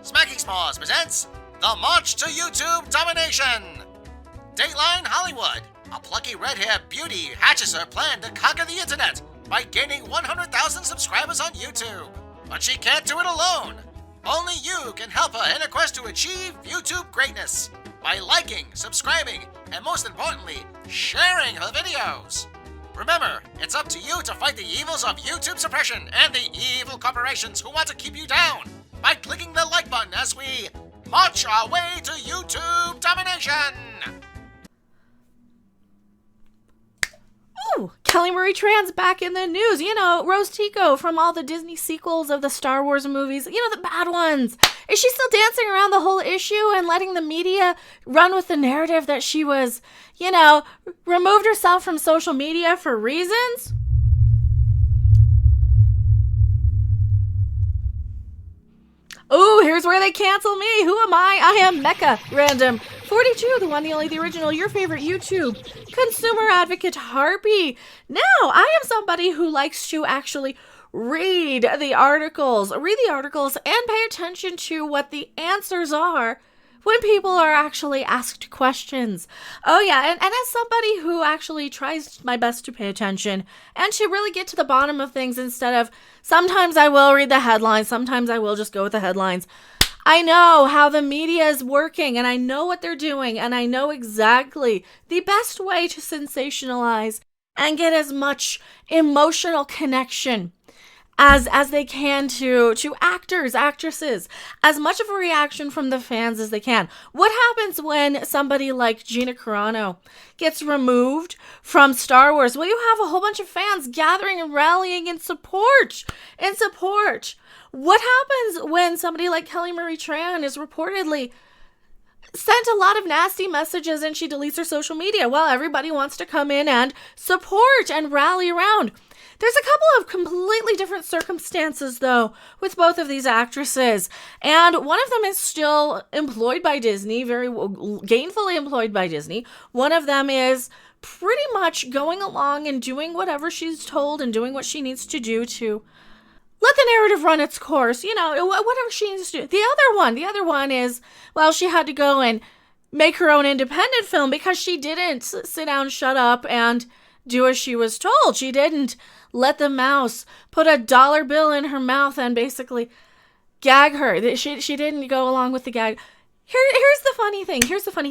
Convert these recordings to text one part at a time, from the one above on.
Smacking S'mores presents The March to YouTube Domination. Dateline Hollywood. A plucky red-haired beauty hatches her plan to conquer the internet by gaining 100,000 subscribers on YouTube. But she can't do it alone. Only you can help her in her quest to achieve YouTube greatness by liking, subscribing, and most importantly, sharing her videos. Remember, it's up to you to fight the evils of YouTube suppression and the evil corporations who want to keep you down by clicking the like button as we march our way to YouTube domination. Ooh, Kelly Marie Tran's back in the news. You know, Rose Tico from all the Disney sequels of the Star Wars movies, the bad ones. Is she still dancing around the whole issue and letting the media run with the narrative that she was, removed herself from social media for reasons? Oh, here's where they cancel me. Who am I? I am Mecca Random 42, the one, the only, the original, your favorite YouTube consumer advocate harpy. Now, I am somebody who likes to actually read the articles and pay attention to what the answers are when people are actually asked questions. Oh yeah, and as somebody who actually tries my best to pay attention and to really get to the bottom of things instead of sometimes I will read the headlines, sometimes I will just go with the headlines. I know how the media is working and I know what they're doing and I know exactly the best way to sensationalize and get as much emotional connection as they can to actors, actresses, as much of a reaction from the fans as they can. What happens when somebody like Gina Carano gets removed from Star Wars? Well, you have a whole bunch of fans gathering and rallying in support. What happens when somebody like Kelly Marie Tran is reportedly sent a lot of nasty messages and she deletes her social media? Well, everybody wants to come in and support and rally around. There's a couple of completely different circumstances, though, with both of these actresses. And one of them is still employed by Disney, very gainfully employed by Disney. One of them is pretty much going along and doing whatever she's told and doing what she needs to do to let the narrative run its course, whatever she needs to do. The other one is, well, she had to go and make her own independent film because she didn't sit down, shut up, and do as she was told. She didn't let the mouse put a dollar bill in her mouth and basically gag her. She didn't go along with the gag. Here's the funny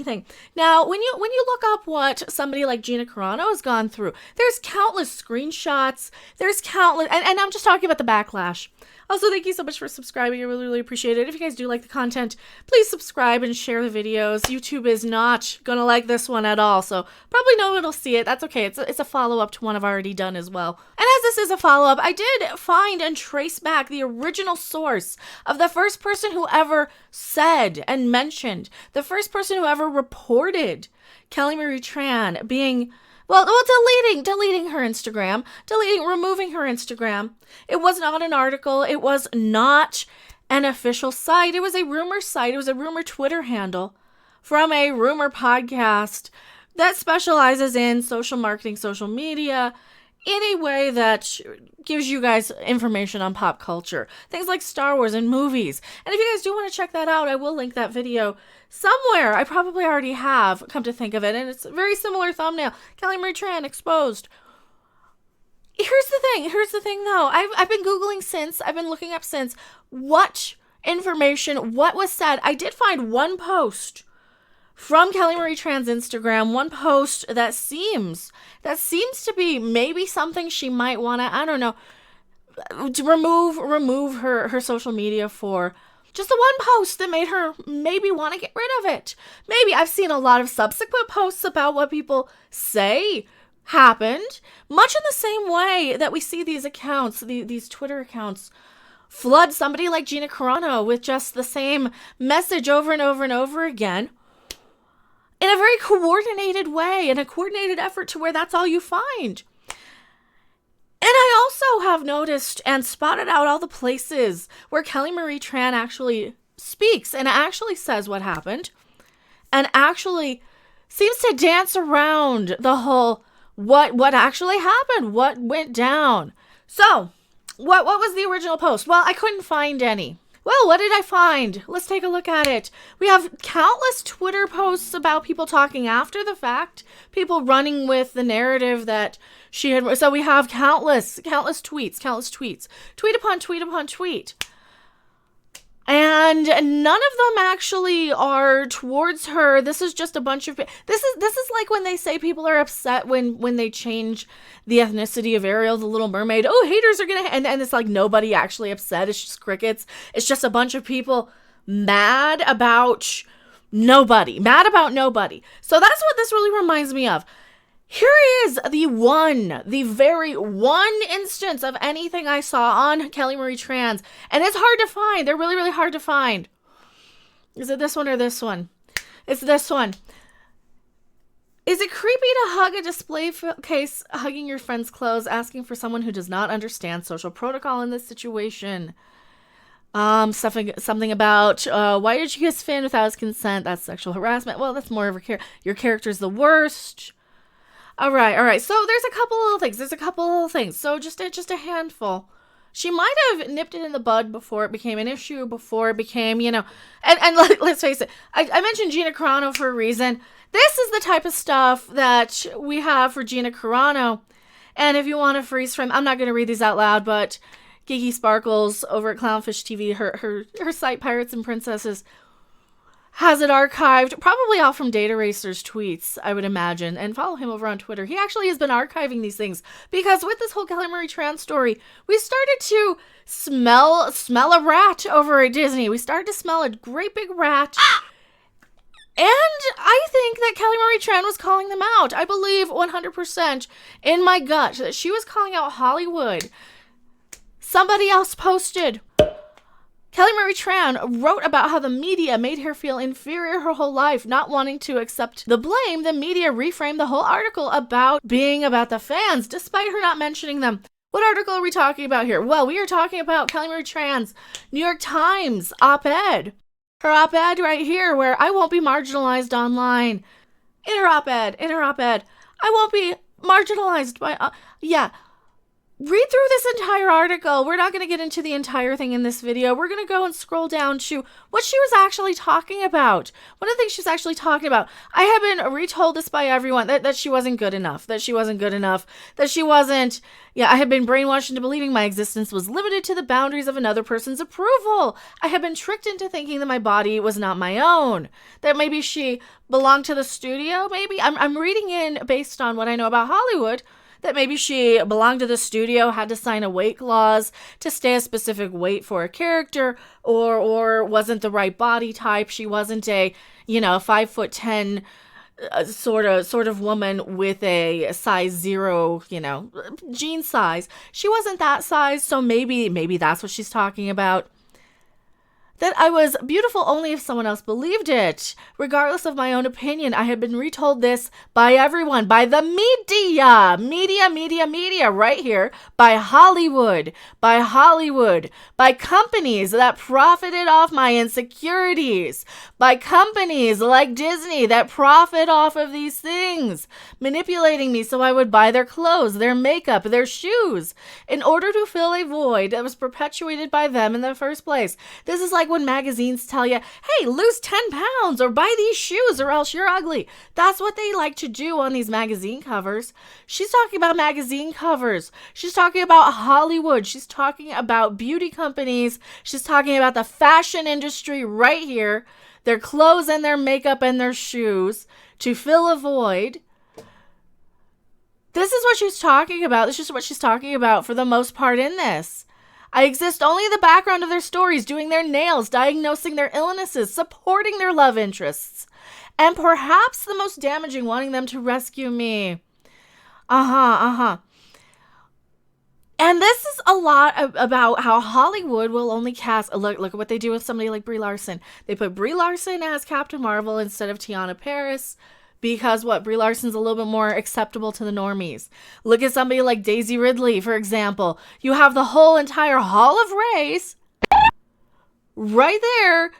thing. Now, when you look up what somebody like Gina Carano has gone through, there's countless screenshots. There's countless, and I'm just talking about the backlash. Also, thank you so much for subscribing. I really, really appreciate it. If you guys do like the content, please subscribe and share the videos. YouTube is not going to like this one at all, so probably no one will see it. That's okay. It's a follow-up to one I've already done as well. And as this is a follow-up, I did find and trace back the original source of the first person who ever said and mentioned, the first person who ever reported Kelly Marie Tran being deleting her Instagram, removing her Instagram. It was not an article. It was not an official site. It was a rumor site. It was a rumor Twitter handle from a rumor podcast that specializes in social marketing, social media, any way that gives you guys information on pop culture. Things like Star Wars and movies. And if you guys do want to check that out, I will link that video somewhere. I probably already have, come to think of it. And it's a very similar thumbnail. Kelly Marie Tran exposed. Here's the thing though. I've been Googling since. I've been looking up since. What information, what was said. I did find one post from Kelly Marie Tran's Instagram, one post that seems to be maybe something she might want to, I don't know, to remove her social media for. Just the one post that made her maybe want to get rid of it. Maybe. I've seen a lot of subsequent posts about what people say happened, much in the same way that we see these accounts, these Twitter accounts, flood somebody like Gina Carano with just the same message over and over and over again in a very coordinated way, in a coordinated effort to where that's all you find. And I also have noticed and spotted out all the places where Kelly Marie Tran actually speaks and actually says what happened and actually seems to dance around the whole what actually happened, what went down. So, what was the original post? Well, I couldn't find any. Well, what did I find? Let's take a look at it. We have countless Twitter posts about people talking after the fact, people running with the narrative that she had. So we have countless tweets, tweet upon tweet upon tweet. And none of them actually are towards her. This is just a bunch of... This is like when they say people are upset when they change the ethnicity of Ariel, the Little Mermaid. Oh, haters are gonna... And it's like nobody actually upset. It's just crickets. It's just a bunch of people mad about nobody. So that's what this really reminds me of. Here is the very one instance of anything I saw on Kelly Marie Tran. And it's hard to find. They're really, really hard to find. Is it this one or this one? It's this one. Is it creepy to hug a display case, hugging your friend's clothes, asking for someone who does not understand social protocol in this situation? Something about, why did you kiss Finn without his consent? That's sexual harassment. Well, that's more of your character's the worst. All right. So there's a couple little things. So just a handful. She might have nipped it in the bud before it became an issue, before it became, and let's face it. I mentioned Gina Carano for a reason. This is the type of stuff that we have for Gina Carano. And if you want to freeze frame, I'm not going to read these out loud, but Gigi Sparkles over at Clownfish TV, her site Pirates and Princesses, has it archived, probably all from Data Racer's tweets, I would imagine, and follow him over on Twitter. He actually has been archiving these things, because with this whole Kelly Marie Tran story, we started to smell a rat over at Disney. We started to smell a great big rat. And I think that Kelly Marie Tran was calling them out. I believe 100% in my gut that she was calling out Hollywood. Somebody else posted, Kelly Marie Tran wrote about how the media made her feel inferior her whole life, not wanting to accept the blame. The media reframed the whole article about being about the fans, despite her not mentioning them. What article are we talking about here? Well, we are talking about Kelly Marie Tran's New York Times op-ed. Her op-ed right here, where I won't be marginalized online. In her op-ed, I won't be marginalized by... Read through this entire article. We're not going to get into the entire thing in this video. We're going to go and scroll down to what she was actually talking about. One of the things she's actually talking about. I have been retold this by everyone, that she wasn't good enough. I had been brainwashed into believing my existence was limited to the boundaries of another person's approval. I had been tricked into thinking that my body was not my own. That maybe she belonged to the studio, maybe. I'm reading in based on what I know about Hollywood, that maybe she belonged to the studio, had to sign a weight clause to stay a specific weight for a character, or wasn't the right body type. She wasn't a, 5'10" sort of woman with a size 0, jean size. She wasn't that size, so maybe that's what she's talking about. That I was beautiful only if someone else believed it. Regardless of my own opinion, I had been retold this by everyone, by the media, right here, by Hollywood, by companies that profited off my insecurities, by companies like Disney that profit off of these things, manipulating me so I would buy their clothes, their makeup, their shoes, in order to fill a void that was perpetuated by them in the first place. This is like when magazines tell you, hey, lose 10 pounds or buy these shoes or else you're ugly. That's what they like to do on these magazine covers. She's talking about magazine covers. She's talking about Hollywood. She's talking about beauty companies. She's talking about the fashion industry right here. Their clothes and their makeup and their shoes to fill a void. This is what she's talking about. This is what she's talking about for the most part in this. I exist only in the background of their stories, doing their nails, diagnosing their illnesses, supporting their love interests, and perhaps the most damaging, wanting them to rescue me. And this is a lot about how Hollywood will only cast... Look at what they do with somebody like Brie Larson. They put Brie Larson as Captain Marvel instead of Tiana Paris. Because Brie Larson's a little bit more acceptable to the normies. Look at somebody like Daisy Ridley, for example. You have the whole entire Hall of Rays right there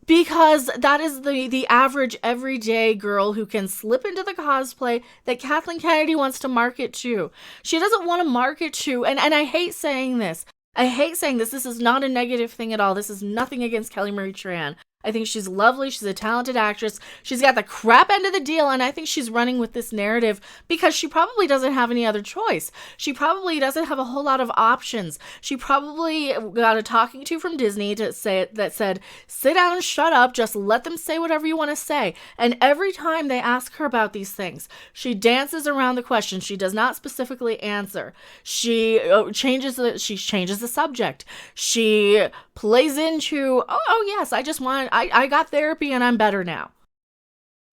because that is the average everyday girl who can slip into the cosplay that Kathleen Kennedy wants to market to. She doesn't want to market to, and I hate saying this, I hate saying this. This is not a negative thing at all. This is nothing against Kelly Marie Tran. I think she's lovely. She's a talented actress. She's got the crap end of the deal, and I think she's running with this narrative because she probably doesn't have any other choice. She probably doesn't have a whole lot of options. She probably got a talking to from Disney to say that said, sit down and shut up. Just let them say whatever you want to say. And every time they ask her about these things, she dances around the question. She does not specifically answer. She changes the subject. She plays into, oh yes, I got therapy and I'm better now.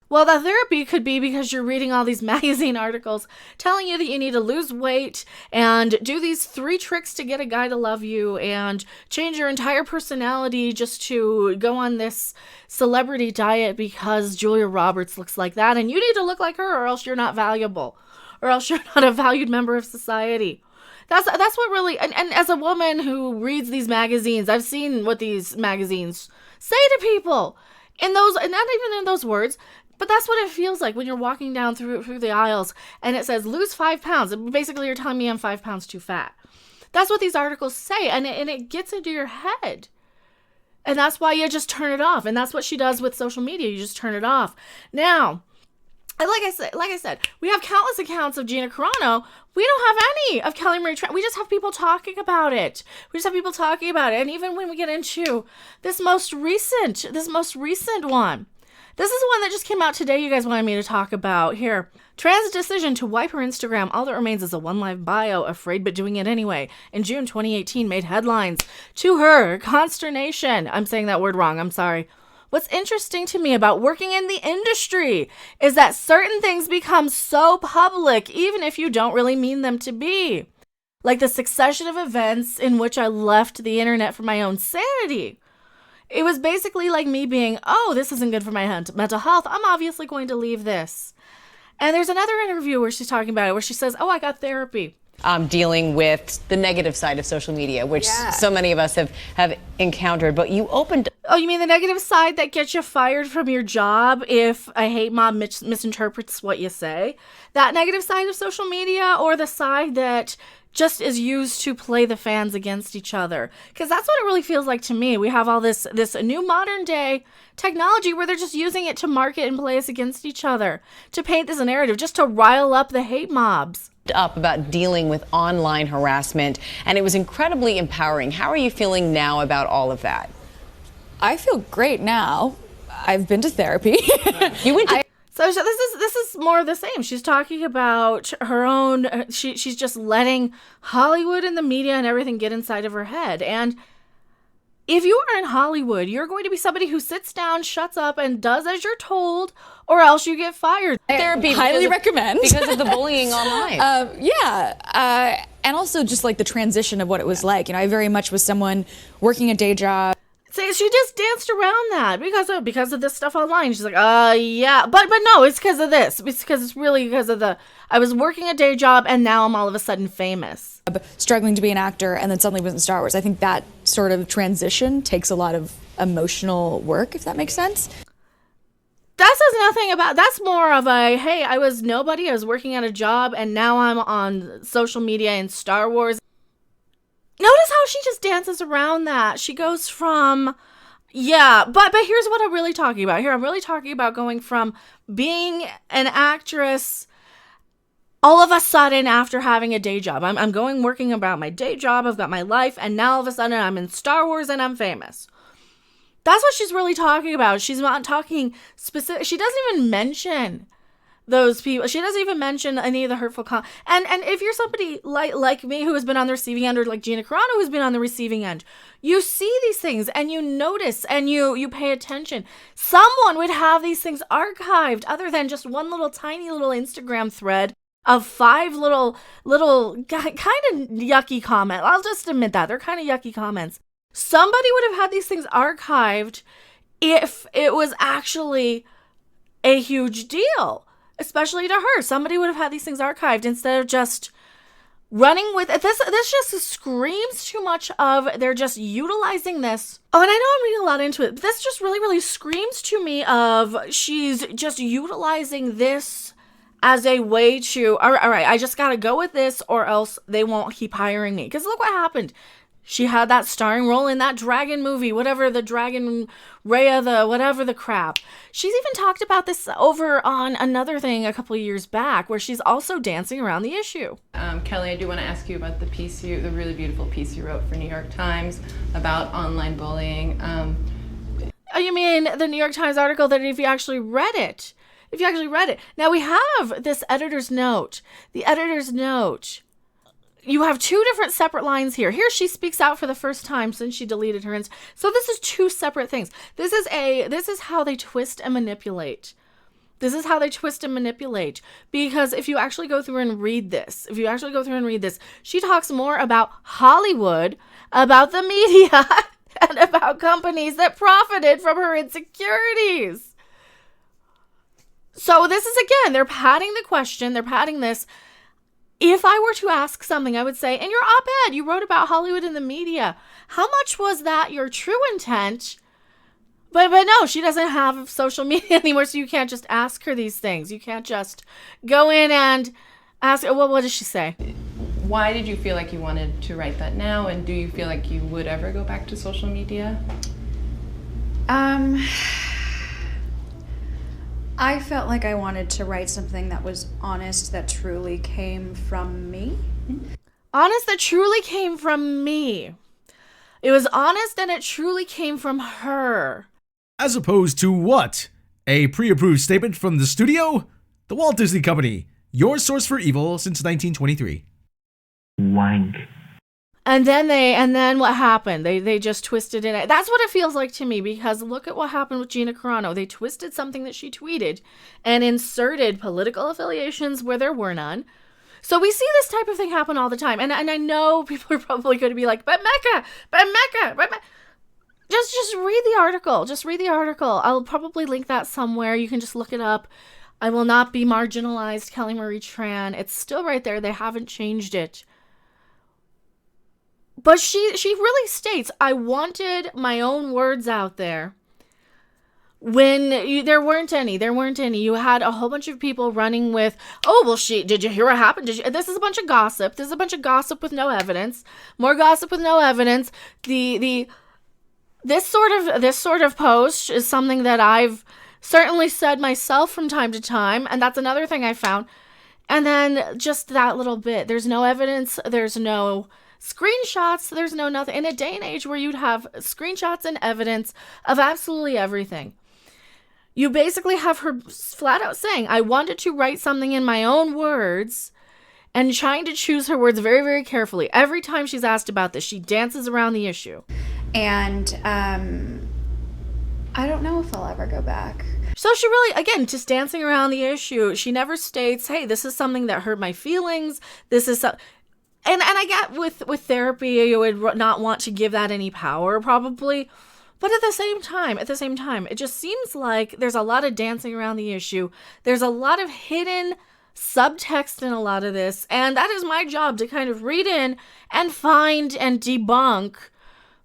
Well, that therapy could be because you're reading all these magazine articles telling you that you need to lose weight and do these 3 tricks to get a guy to love you and change your entire personality just to go on this celebrity diet because Julia Roberts looks like that, and you need to look like her or else you're not valuable, or else you're not a valued member of society. That's what really, and as a woman who reads these magazines, I've seen what these magazines say to people in those, and not even in those words, but that's what it feels like when you're walking down through the aisles and it says, lose 5 pounds. Basically, you're telling me I'm 5 pounds too fat. That's what these articles say, and it gets into your head. And that's why you just turn it off. And that's what she does with social media. You just turn it off. Now, and like I said, we have countless accounts of Gina Carano. We don't have any of Kelly Marie Tran. We just have people talking about it. And even when we get into this most recent one, this is the one that just came out today. You guys wanted me to talk about here. Tran's decision to wipe her Instagram. All that remains is a one live bio. Afraid but doing it anyway. In June 2018, made headlines. To her consternation. I'm saying that word wrong. I'm sorry. What's interesting to me about working in the industry is that certain things become so public, even if you don't really mean them to be. Like the succession of events in which I left the internet for my own sanity. It was basically like me being, oh, this isn't good for my mental health. I'm obviously going to leave this. And there's another interview where she's talking about it, where she says, oh, I got therapy. Dealing with the negative side of social media, which so many of us have encountered. But you opened... Oh, you mean the negative side that gets you fired from your job if a hate mob misinterprets what you say? That negative side of social media, or the side that just is used to play the fans against each other? Because that's what it really feels like to me. We have all this new modern day technology where they're just using it to market and play us against each other, to paint this narrative, just to rile up the hate mobs. Up about dealing with online harassment, and it was incredibly empowering. How are you feeling now about all of that? I feel great now. I've been to therapy. You went to So this is more of the same. She's talking about her own. She's just letting Hollywood and the media and everything get inside of her head. And if you are in Hollywood, you're going to be somebody who sits down, shuts up, and does as you're told, or else you get fired. Therapy, highly recommend, because of the bullying online. And also just like the transition of what it was like. You know, I very much was someone working a day job. See, she just danced around that because of this stuff online. She's like, yeah, but no, it's because of this. It's really because of I was working a day job and now I'm all of a sudden famous. Struggling to be an actor and then suddenly was in Star Wars. I think that sort of transition takes a lot of emotional work, if that makes sense. That says nothing about, that's more of a, hey, I was nobody, I was working at a job and now I'm on social media in Star Wars. Notice how she just dances around that. She goes from, yeah, but here's what I'm really talking about. Here, I'm really talking about going from being an actress all of a sudden after having a day job. I'm going working about my day job. I've got my life. And now all of a sudden I'm in Star Wars and I'm famous. That's what she's really talking about. She's not talking specific. She doesn't even mention those people. She doesn't even mention any of the hurtful and if you're somebody like me who has been on the receiving end, or like Gina Carano who's been on the receiving end, you see these things and you notice and you pay attention. Someone would have these things archived other than just one little tiny little Instagram thread of 5 little kind of yucky comments. I'll just admit that they're kind of yucky comments. Somebody would have had these things archived if it was actually a huge deal. Especially to her. Somebody would have had these things archived instead of just running with it. This just screams too much of they're just utilizing this. Oh, and I know I'm reading a lot into it, but this just really, really screams to me of she's just utilizing this as a way to, all right, I just got to go with this or else they won't keep hiring me. Because look what happened. She had that starring role in that dragon movie, whatever the dragon, Rhea, the whatever the crap. She's even talked about this over on another thing a couple of years back where she's also dancing around the issue. Kelly, I do want to ask you about the really beautiful piece you wrote for New York Times about online bullying. Oh, you mean the New York Times article that if you actually read it, Now we have this editor's note. The editor's note. You have two different separate lines here. Here she speaks out for the first time since she deleted her. So this is two separate things. This is how they twist and manipulate. Because if you actually go through and read this, she talks more about Hollywood, about the media, and about companies that profited from her insecurities. So this is, again, they're padding the question. They're padding this. If I were to ask something, I would say, in your op-ed, you wrote about Hollywood and the media. How much was that your true intent? But no, she doesn't have social media anymore, so you can't just ask her these things. You can't just go in and ask her, well, what does she say? Why did you feel like you wanted to write that now? And do you feel like you would ever go back to social media? I felt like I wanted to write something that was honest, that truly came from me. Honest that truly came from me. It was honest and it truly came from her. As opposed to what? A pre-approved statement from the studio? The Walt Disney Company, your source for evil since 1923. Wank. And then what happened? They just twisted it. That's what it feels like to me, because look at what happened with Gina Carano. They twisted something that she tweeted and inserted political affiliations where there were none. So we see this type of thing happen all the time. And I know people are probably going to be like, but Mecca. Just read the article. Just read the article. I'll probably link that somewhere. You can just look it up. I will not be marginalized, Kelly Marie Tran. It's still right there. They haven't changed it. But she really states, I wanted my own words out there. When there weren't any. You had a whole bunch of people running with, oh, well, did you hear what happened? This is a bunch of gossip. This is a bunch of gossip with no evidence. More gossip with no evidence. This sort of post is something that I've certainly said myself from time to time, and that's another thing I found. And then just that little bit. There's no evidence. There's no screenshots. There's no nothing. In a day and age where you'd have screenshots and evidence of absolutely everything. You basically have her flat out saying, I wanted to write something in my own words, and trying to choose her words very, very carefully. Every time she's asked about this, she dances around the issue. And I don't know if I'll ever go back. So she really, again, just dancing around the issue. She never states, hey, this is something that hurt my feelings. This is And I get with therapy, you would not want to give that any power, probably. But at the same time, it just seems like there's a lot of dancing around the issue. There's a lot of hidden subtext in a lot of this. And that is my job, to kind of read in and find and debunk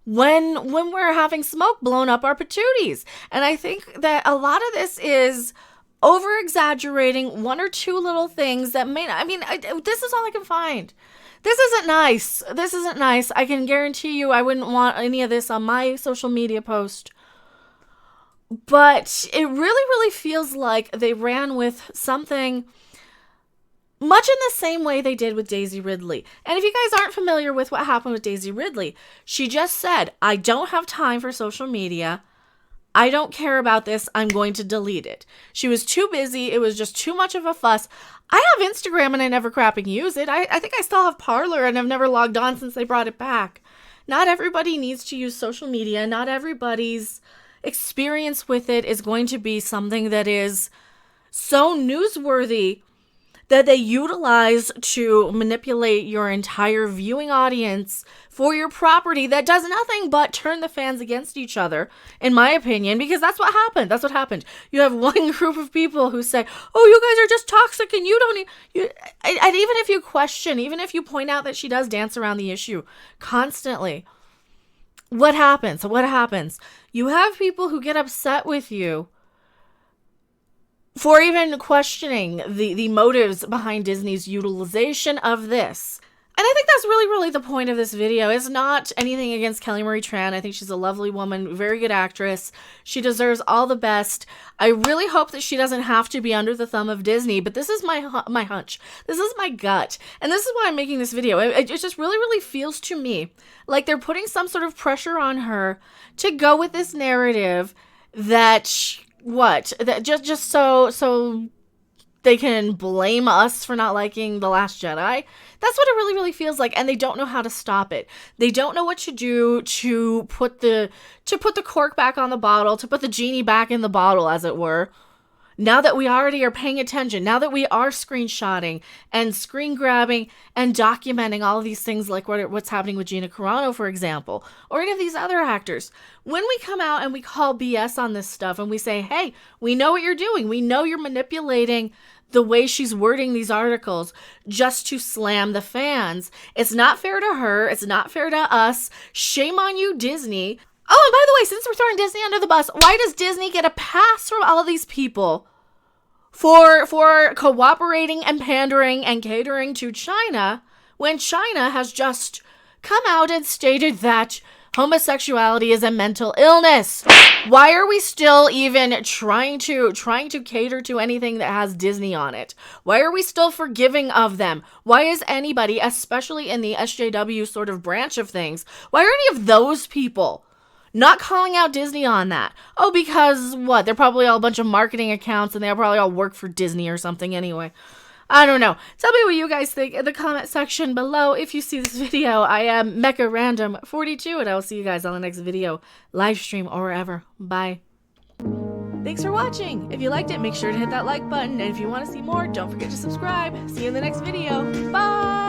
when we're having smoke blown up our patooties. And I think that a lot of this is over-exaggerating one or two little things that this is all I can find. This isn't nice. I can guarantee you I wouldn't want any of this on my social media post. But it really, really feels like they ran with something much in the same way they did with Daisy Ridley. And if you guys aren't familiar with what happened with Daisy Ridley, she just said, I don't have time for social media. I don't care about this. I'm going to delete it. She was too busy. It was just too much of a fuss. I have Instagram and I never crapping use it. I think I still have Parler and I've never logged on since they brought it back. Not everybody needs to use social media. Not everybody's experience with it is going to be something that is so newsworthy that they utilize to manipulate your entire viewing audience for your property that does nothing but turn the fans against each other, in my opinion, because that's what happened. You have one group of people who say, oh, you guys are just toxic and you don't need... And even if you question, even if you point out that she does dance around the issue constantly, what happens? You have people who get upset with you for even questioning the motives behind Disney's utilization of this. And I think that's really the point of this video. It's not anything against Kelly Marie Tran. I think she's a lovely woman, very good actress. She deserves all the best. I really hope that she doesn't have to be under the thumb of Disney, but this is my hunch. This is my gut. And this is why I'm making this video. It just really feels to me like they're putting some sort of pressure on her to go with this narrative that, just so they can blame us for not liking The Last Jedi. That's what it really feels like, and they don't know how to stop it. They don't know what to do to put the cork back on the bottle, to put the genie back in the bottle, as it were. Now that we already are paying attention, now that we are screenshotting and screen grabbing and documenting all of these things, like what's happening with Gina Carano, for example, or any of these other actors, when we come out and we call BS on this stuff and we say, hey, we know what you're doing, we know you're manipulating the way she's wording these articles just to slam the fans. It's not fair to her. It's not fair to us. Shame on you, Disney. Oh, and by the way, since we're throwing Disney under the bus, why does Disney get a pass from all of these people for cooperating and pandering and catering to China when China has just come out and stated that homosexuality is a mental illness? Why are we still even trying to cater to anything that has Disney on it? Why are we still forgiving of them? Why is anybody, especially in the SJW sort of branch of things, why are any of those people not calling out Disney on that? Oh, because what? They're probably all a bunch of marketing accounts and they probably all work for Disney or something anyway. I don't know. Tell me what you guys think in the comment section below. If you see this video, I am Mecha Random 42, and I will see you guys on the next video, live stream, or wherever. Bye. Thanks for watching. If you liked it, make sure to hit that like button. And if you want to see more, don't forget to subscribe. See you in the next video. Bye.